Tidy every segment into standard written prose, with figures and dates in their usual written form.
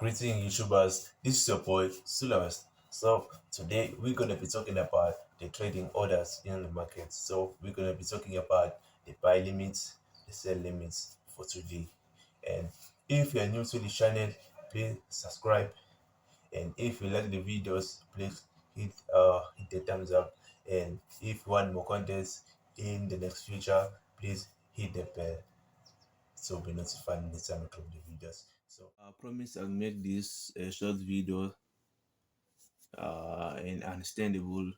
Greeting YouTubers, this is your boy Sulawest. So today we're gonna be talking about the trading orders in the market. So we're gonna be talking about the buy limits, the sell limits for today. And if you're new to the channel, please subscribe. And if you like the videos, please hit the thumbs up. And if you want more contents in the next future, please hit the bell so be notified anytime I drop the videos. So I promise I'll make this a short video and understandable.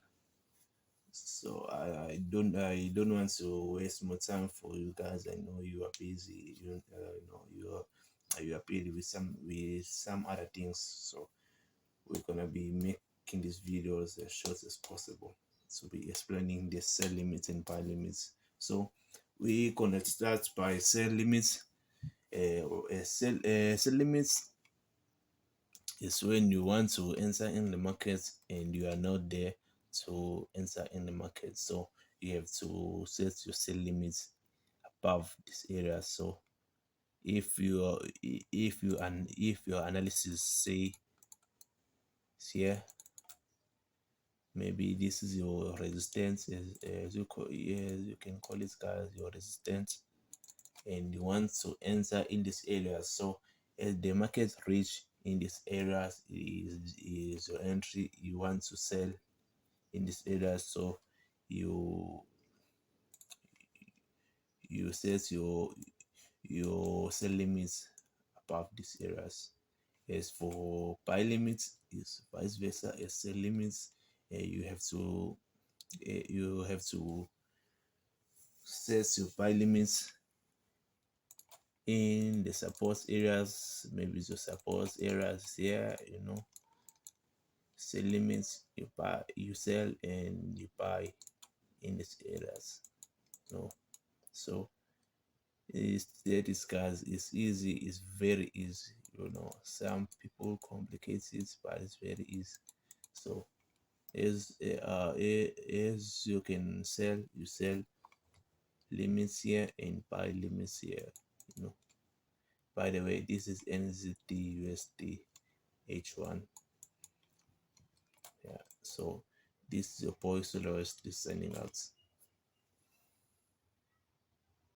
So I don't want to waste more time for you guys. I know you are busy. You are busy with some other things. So we're gonna be making these videos as short as possible to be explaining the sell limits and buy limits. So we're gonna start by sell limits. Sell limits is when you want to enter in the market and you are not there to enter in the market. So you have to set your sell limits above this area. So if your analysis say here, maybe this is your resistance, as you can call it, guys, your resistance, and you want to enter in this area. So as the market reach in this areas is your entry. You want to sell in this area, so you set your sell limits above these areas. As for buy limits, is vice versa. As sell limits, you have to set your buy limits in the support areas. Maybe the support areas here, sell limits, you sell and you buy in these areas. So that is, guys, it's easy. It's very easy. Some people complicate it, but it's very easy. So as you can sell, you sell limits here and buy limits here. By the way, this is NZD USD H1. Yeah, so this is your boy Sulawest signing out.